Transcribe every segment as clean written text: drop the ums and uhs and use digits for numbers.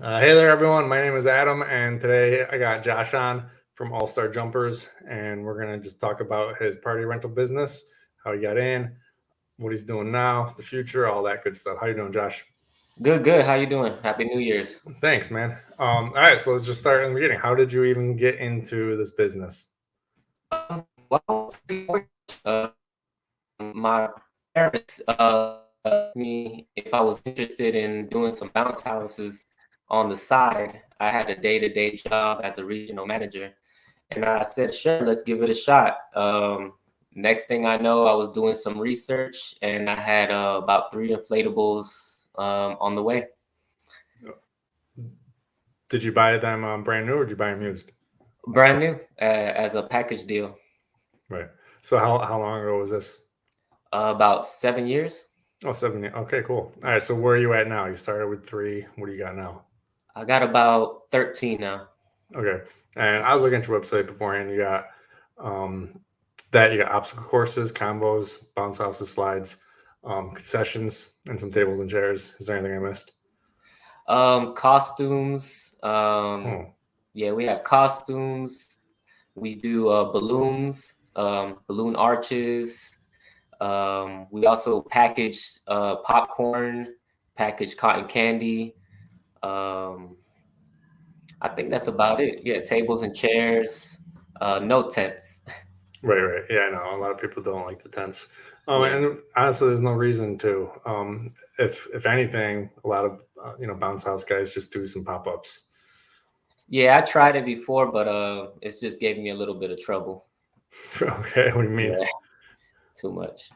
Hey there, everyone. My name is Adam, and today I got Josh on from All Star Jumpers, and we're gonna just talk about his party rental business, how he got in, what he's doing now, the future, all that good stuff. How you doing, Josh? Good, good. How you doing? Happy New Year's. Thanks, man. All right, so let's just start in the beginning. How did you even get into this business? Well, pretty much, my parents asked me if I was interested in doing some bounce houses on the side. I had a day-to-day job as a regional manager, and I said, sure, let's give it a shot. Next thing I know, I was doing some research, and I had about three inflatables on the way. Did you buy them brand new, or did you buy them used? Brand new as a package deal. Right. So how long ago was this? About 7 years. Oh, 7 years. Okay, cool. All right. So where are you at now? You started with three. What do you got now? I got about 13 now. Okay. And I was looking at your website beforehand. You got um, that you got obstacle courses, combos, bounce houses, slides, concessions, and some tables and chairs. Is there anything I missed? Costumes. Oh, Yeah, we have costumes. We do balloons, balloon arches. We also package popcorn, package cotton candy. Um, I think that's about it. Yeah, tables and chairs. No tents. right, right. Yeah, I know. A lot of people don't like the tents. Yeah. And honestly, there's no reason to. If anything, a lot of bounce house guys just do some pop ups. Yeah, I tried it before, but it's just gave me a little bit of trouble. Okay, what do you mean? Yeah, too much.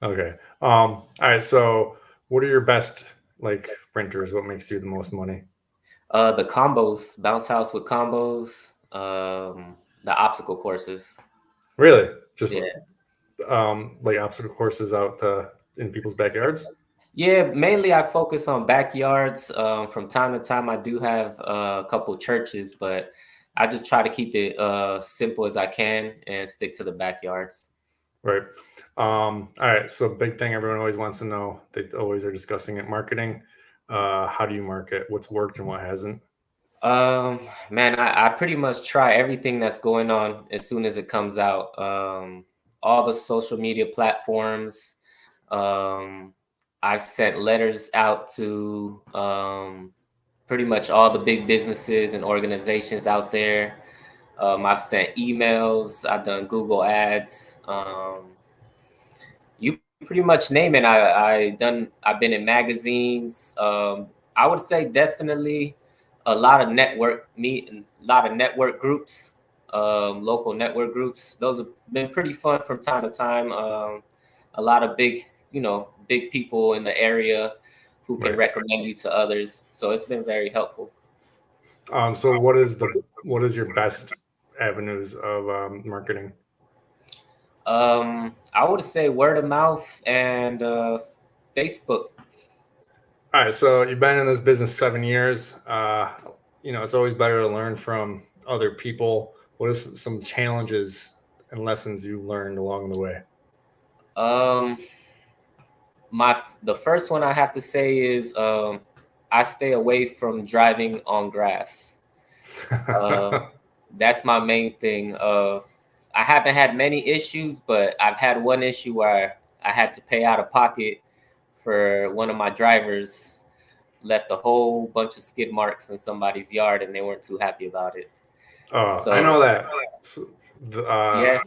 Okay. All right. So, what are your best like renters? What makes you the most money? The combos, bounce house with combos, the obstacle courses. Really? Just Yeah. like obstacle courses out in people's backyards? Yeah, mainly I focus on backyards. From time to time, I do have a couple churches, but I just try to keep it simple as I can and stick to the backyards. Right. All right. So, big thing everyone always wants to know. They always are discussing it. Marketing. How do you market? What's worked and what hasn't? Um, Man, I pretty much try everything that's going on as soon as it comes out. All the social media platforms. Um, I've sent letters out to pretty much all the big businesses and organizations out there. I've sent emails. I've done Google Ads. You pretty much name it. I've been in magazines. I would say definitely a lot of a lot of network groups, local network groups. Those have been pretty fun from time to time. A lot of big people in the area who can Right. recommend you to others. So it's been very helpful. So, what is your best avenues of marketing? I would say word of mouth and Facebook. All right. So, you've been in this business 7 years. It's always better to learn from other people. What are some challenges and lessons you learned along the way? Um, the first one I have to say is I stay away from driving on grass. Uh, that's my main thing. I haven't had many issues, but I've had one issue where I had to pay out of pocket for one of my drivers left a whole bunch of skid marks in somebody's yard, and they weren't too happy about it. I So know that. So, yeah,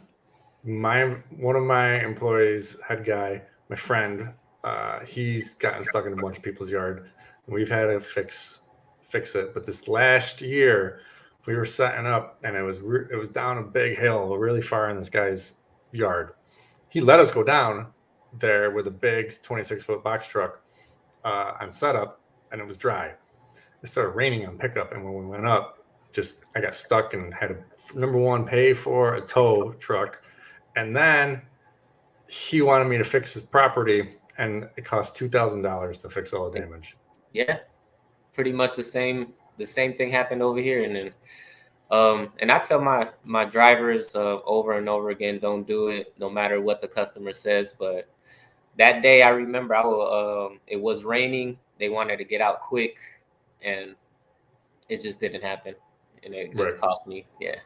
my one of my employees, head guy, my friend, he's gotten stuck in a bunch of people's yard, and we've had to fix it. But this last year, we were setting up, and it was down a big hill, really far in this guy's yard. He let us go down there with a big 26-foot box truck on setup, and it was dry. It started raining on pickup, and when we went up, just I got stuck and had to number one pay for a tow truck, and then he wanted me to fix his property, and it cost $2,000 to fix all the damage. yeah, pretty much the same thing happened over here, and then and I tell my drivers over and over again, don't do it, no matter what the customer says. But that day, I remember it was raining. They wanted to get out quick, and it just didn't happen, and it just Right. cost me. Yeah.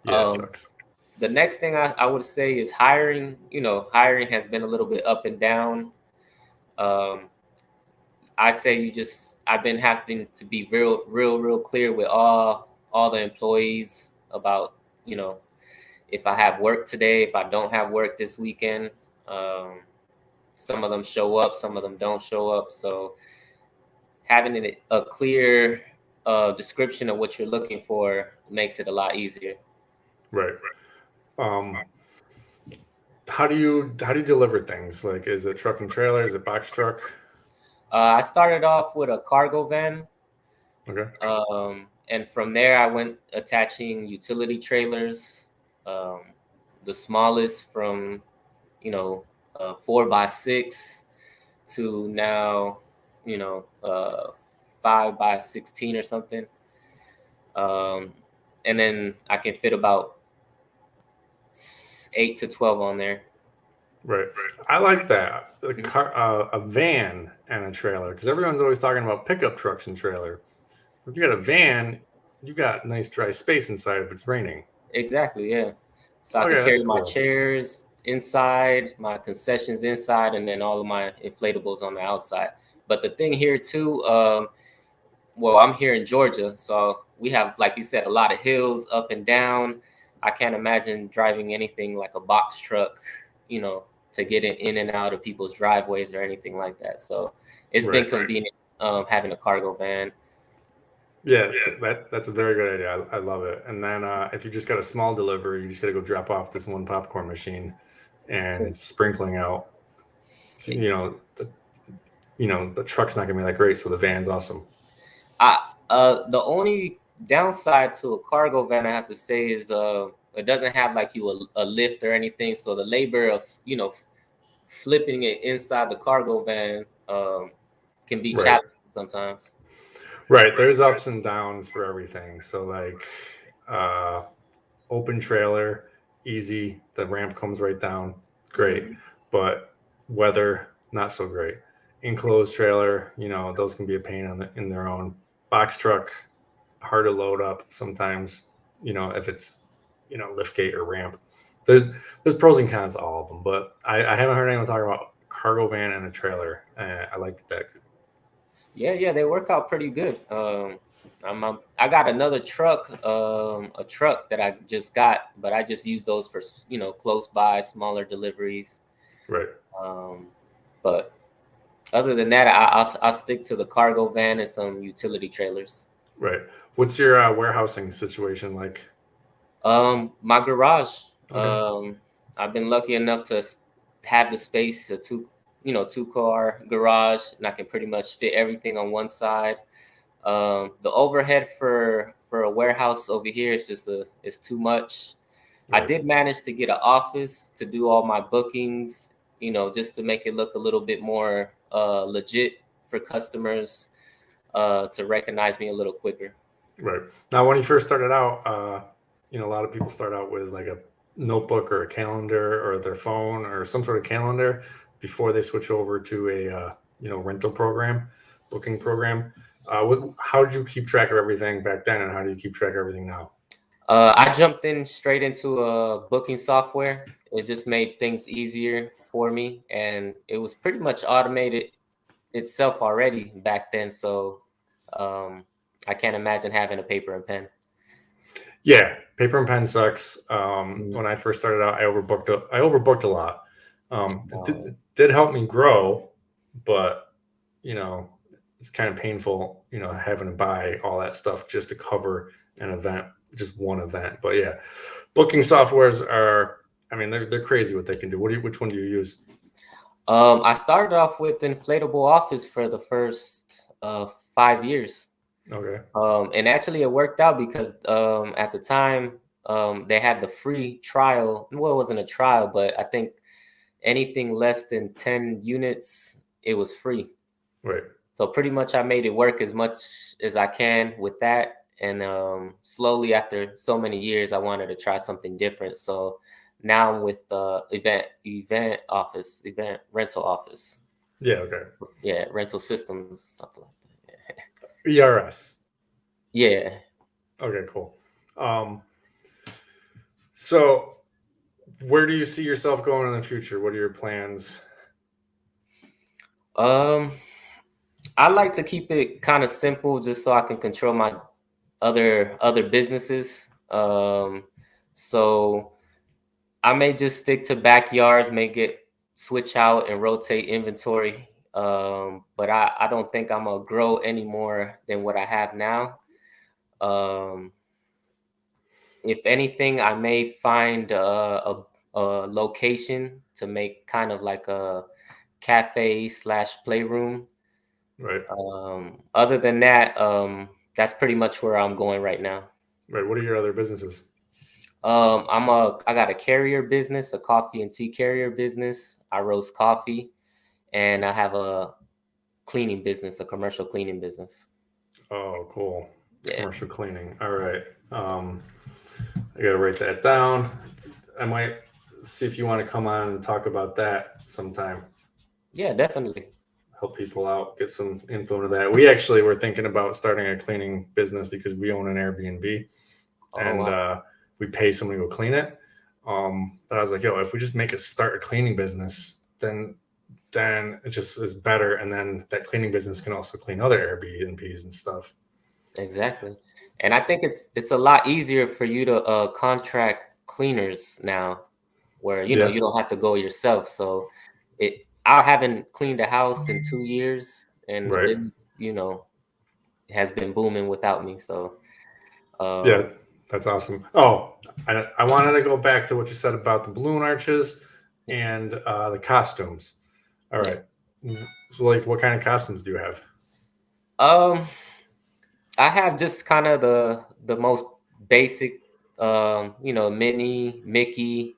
Yeah, it sucks. The next thing I would say is hiring. Hiring has been a little bit up and down. Um, I say I've been having to be real clear with all the employees about, if I have work today, if I don't have work this weekend. Um, some of them show up, some of them don't show up. So having a clear description of what you're looking for makes it a lot easier. Right. How do you deliver things? Like, is it truck and trailer? Is it box truck? I started off with a cargo van. Okay. And from there, I went attaching utility trailers. The smallest from, 4x6 to now, 5x16 or something. And then I can fit about 8 to 12 on there. Right. I like that. A van and a trailer, because everyone's always talking about pickup trucks and trailer. If you got a van, you got nice dry space inside if it's raining. Exactly, yeah. So I can carry my chairs inside, my concessions inside, and then all of my inflatables on the outside. But the thing here too, well, I'm here in Georgia, so we have, like you said, a lot of hills up and down. I can't imagine driving anything like a box truck, to get in and out of people's driveways or anything like that. So it's been convenient having a cargo van. Yeah, that's a very good idea. I love it. And then if you just got a small delivery, you just got to go drop off this one popcorn machine, and it's sprinkling out. So, the truck's not gonna be that great, so the van's awesome. The only downside to a cargo van, I have to say, is it doesn't have like a lift or anything. So the labor of flipping it inside the cargo van can be challenging sometimes. Right. There's ups and downs for everything. So like open trailer, easy. The ramp comes right down. Great. But weather, not so great. Enclosed trailer, those can be a pain in their own. Box truck, hard to load up sometimes, if it's, lift gate or ramp. There's pros and cons to all of them, but I haven't heard anyone talk about cargo van and a trailer. I like that. Yeah, they work out pretty good. I got another truck, a truck that I just got, but I just use those for close by, smaller deliveries. Right. But other than that, I'll stick to the cargo van and some utility trailers. Right. What's your warehousing situation like? My garage. Okay. I've been lucky enough to have the space, a two-car garage, and I can pretty much fit everything on one side. The overhead for a warehouse over here is too much. Right. I did manage to get an office to do all my bookings, just to make it look a little bit more legit for customers to recognize me a little quicker. Right. Now, when you first started out, a lot of people start out with like a notebook or a calendar or their phone or some sort of calendar before they switch over to a rental program, booking program. How did you keep track of everything back then, and how do you keep track of everything now? I jumped in straight into a booking software. It just made things easier for me, and it was pretty much automated itself already back then. So I can't imagine having a paper and pen. Yeah, paper and pen sucks. When I first started out, I overbooked a lot. It did help me grow, but it's kind of painful, having to buy all that stuff just to cover an event, just one event. But yeah, booking softwares are, they're crazy what they can do. Which one do you use? I started off with Inflatable Office for the first 5 years. Okay. And actually it worked out because at the time they had the free trial. Well, it wasn't a trial, but I think anything less than 10 units, it was free. Right. So pretty much I made it work as much as I can with that. And slowly, after so many years, I wanted to try something different. So now I'm with event rental office. Yeah. Okay. Yeah. Rental systems, something like that. ERS. Yeah. Okay, cool. So where do you see yourself going in the future? What are your plans? Um, I like to keep it kind of simple just so I can control my other businesses. So I may just stick to backyards, may get switch out and rotate inventory. But I don't think I'm gonna grow any more than what I have now. Um, if anything, I may find a location to make kind of like a cafe slash playroom. Right. Other than that, that's pretty much where I'm going right now. Right. What are your other businesses? I got a carrier business, a coffee and tea carrier business. I roast coffee, and I have a cleaning business, a commercial cleaning business. Oh, cool. Yeah. Commercial cleaning. All right. I gotta write that down. I might see if you want to come on and talk about that sometime. Yeah, definitely. Help people out, get some info into that. We actually were thinking about starting a cleaning business because we own an Airbnb, and wow. we pay someone to go clean it. But I was like, yo, if we just start a cleaning business, then it just is better, and then that cleaning business can also clean other Airbnbs and stuff. Exactly. And I think it's a lot easier for you to contract cleaners now, where you Yeah. don't have to go yourself. So I haven't cleaned a house in 2 years, and the Right. business has been booming without me. So Yeah, that's awesome. Oh, I wanted to go back to what you said about the balloon arches and the costumes. All right. So, like, what kind of costumes do you have? I have just kind of the most basic, Minnie, Mickey,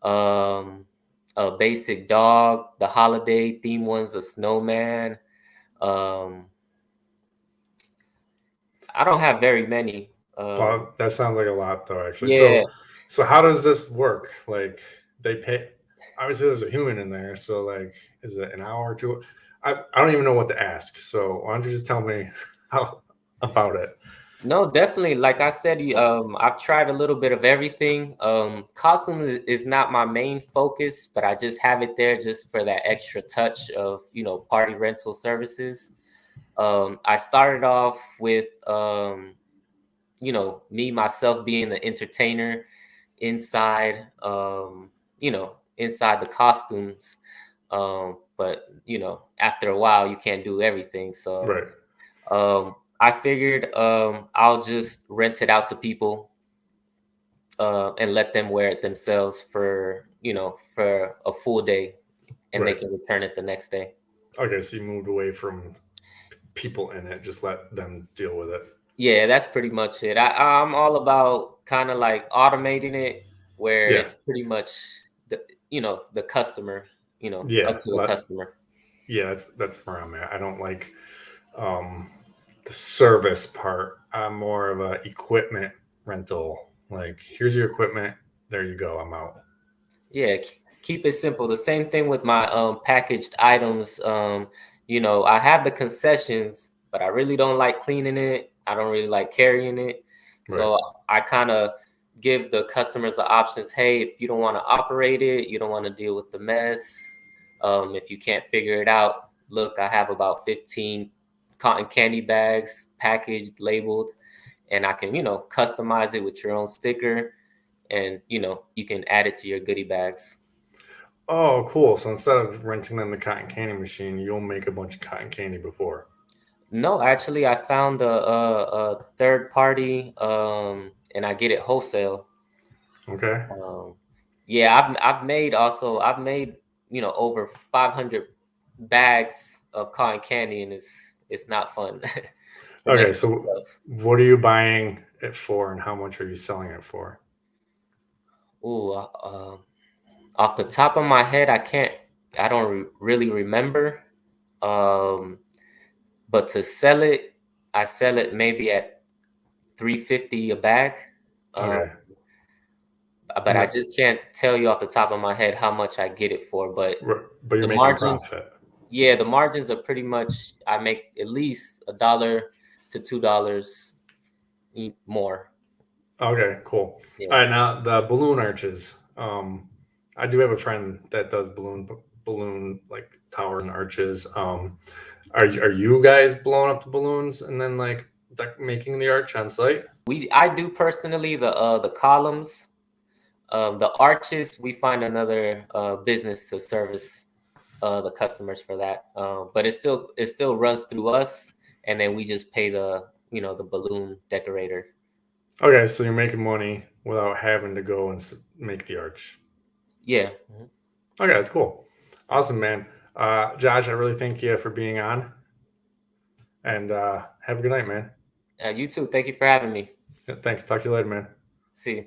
a basic dog, the holiday theme ones, a snowman. Um, I don't have very many. Well, that sounds like a lot, though, actually. Yeah, So how does this work? Like, they pay. Obviously, there's a human in there. So, like, is it an hour or two? I don't even know what to ask. So, why don't you just tell me how about it? no, definitely. Like I said, I've tried a little bit of everything. Costumes is not my main focus, but I just have it there just for that extra touch of party rental services. I started off with me myself being the entertainer inside inside the costumes, but after a while you can't do everything, so Right. I figured I'll just rent it out to people and let them wear it themselves for for a full day, and they Right. can return it the next day. Okay, so you moved away from people in it, just let them deal with it. Yeah, that's pretty much it. I'm all about kind of like automating it, where Yeah. it's pretty much the customer, Yeah. up to the customer. Yeah, that's where I'm at. I don't like the service part. I'm more of a equipment rental. Like, here's your equipment. There you go. I'm out. Yeah, keep it simple. The same thing with my packaged items. I have the concessions, but I really don't like cleaning it. I don't really like carrying it. Right. So I kind of give the customers the options. Hey, if you don't want to operate it, you don't want to deal with the mess. If you can't figure it out, look, I have about 15 cotton candy bags packaged, labeled, and I can, customize it with your own sticker, and you can add it to your goodie bags. Oh, cool. So instead of renting them the cotton candy machine, you'll make a bunch of cotton candy before. No, actually, I found a third party, and I get it wholesale. Okay. Yeah, I've made over 500 bags of cotton candy, and it's not fun. Okay. So what are you buying it for, and how much are you selling it for? Ooh, off the top of my head, I don't really remember. But to sell it, I sell it maybe at $3.50 a bag. Okay. But I just can't tell you off the top of my head how much I get it for. But But you're the making margins, profit. yeah, the margins are pretty much, I make at least $1 to $2 more. Okay, cool. Yeah. All right, now the balloon arches. I do have a friend that does balloon like towers and arches. Are you guys blowing up the balloons and then like making the arch on site? I do personally the columns, the arches. We find another business to service the customers for that. But it still runs through us, and then we just pay the balloon decorator. Okay, so you're making money without having to go and make the arch. Yeah. Okay, that's cool. Awesome, man. Josh, I really thank you for being on, and have a good night, man. You too. Thank you for having me. Yeah, thanks. Talk to you later, man. See you.